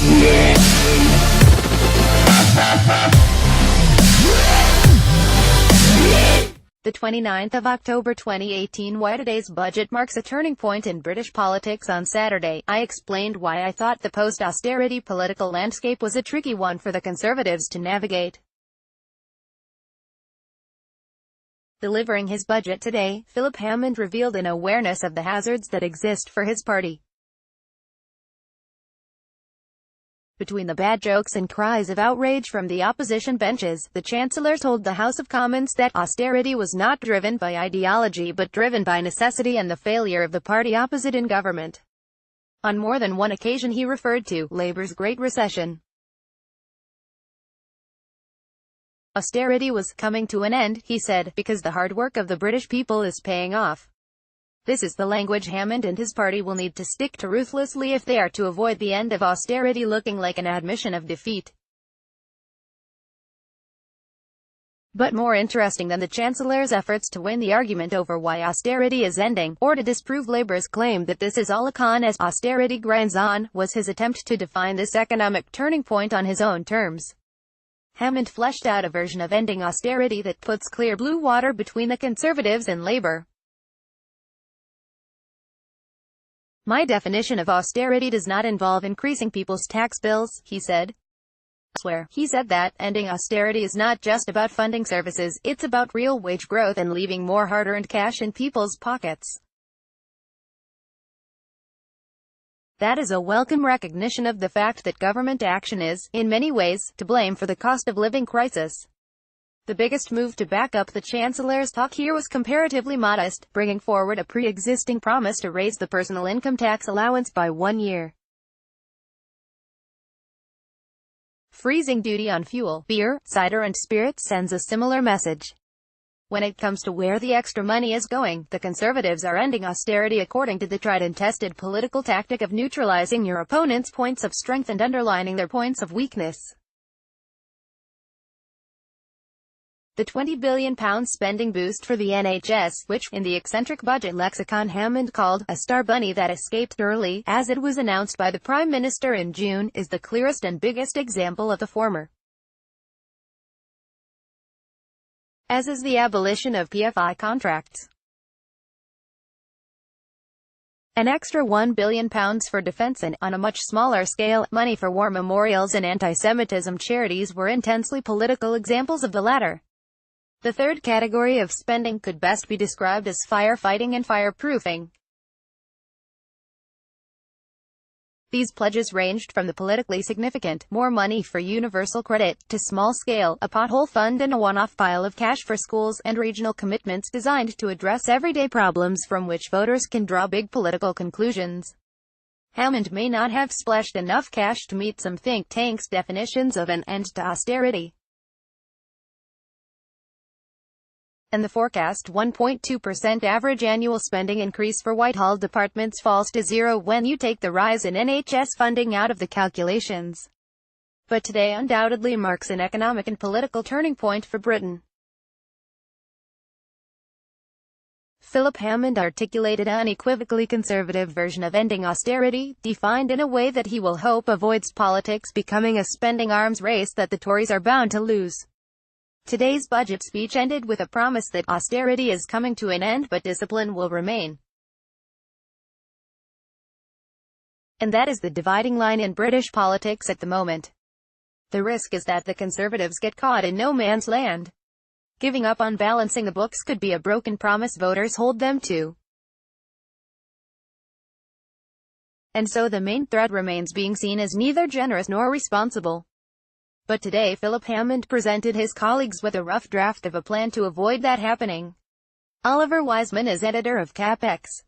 The 29th of October 2018 Why today's budget marks a turning point in British politics. On Saturday, I explained why I thought the post-austerity political landscape was a tricky one for the Conservatives to navigate. Delivering his budget today, Philip Hammond revealed an awareness of the hazards that exist for his party. Between the bad jokes and cries of outrage from the opposition benches, the Chancellor told the House of Commons that austerity was not driven by ideology but driven by necessity and the failure of the party opposite in government. On more than one occasion he referred to Labour's Great Recession. Austerity was coming to an end, he said, because the hard work of the British people is paying off. This is the language Hammond and his party will need to stick to ruthlessly if they are to avoid the end of austerity looking like an admission of defeat. But more interesting than the Chancellor's efforts to win the argument over why austerity is ending, or to disprove Labour's claim that this is all a con as austerity grinds on, was his attempt to define this economic turning point on his own terms. Hammond fleshed out a version of ending austerity that puts clear blue water between the Conservatives and Labour. My definition of austerity does not involve increasing people's tax bills, he said. Elsewhere, he said that ending austerity is not just about funding services, it's about real wage growth and leaving more hard-earned cash in people's pockets. That is a welcome recognition of the fact that government action is, in many ways, to blame for the cost of living crisis. The biggest move to back up the Chancellor's talk here was comparatively modest, bringing forward a pre-existing promise to raise the personal income tax allowance by 1 year. Freezing duty on fuel, beer, cider and spirits sends a similar message. When it comes to where the extra money is going, the Conservatives are ending austerity according to the tried-and-tested political tactic of neutralizing your opponent's points of strength and underlining their points of weakness. The £20 billion spending boost for the NHS, which, in the eccentric budget lexicon Hammond called a star bunny that escaped early, as it was announced by the Prime Minister in June, is the clearest and biggest example of the former. As is the abolition of PFI contracts. An extra £1 billion for defence and, on a much smaller scale, money for war memorials and anti-Semitism charities were intensely political examples of the latter. The third category of spending could best be described as firefighting and fireproofing. These pledges ranged from the politically significant, more money for universal credit, to small-scale, a pothole fund and a one-off pile of cash for schools, and regional commitments designed to address everyday problems from which voters can draw big political conclusions. Hammond may not have splashed enough cash to meet some think tanks' definitions of an end to austerity. And the forecast 1.2% average annual spending increase for Whitehall departments falls to zero when you take the rise in NHS funding out of the calculations. But today undoubtedly marks an economic and political turning point for Britain. Philip Hammond articulated an unequivocally conservative version of ending austerity, defined in a way that he will hope avoids politics becoming a spending arms race that the Tories are bound to lose. Today's budget speech ended with a promise that austerity is coming to an end but discipline will remain. And that is the dividing line in British politics at the moment. The risk is that the Conservatives get caught in no man's land. Giving up on balancing the books could be a broken promise voters hold them to. And so the main threat remains being seen as neither generous nor responsible. But today Philip Hammond presented his colleagues with a rough draft of a plan to avoid that happening. Oliver Wiseman is editor of CapX.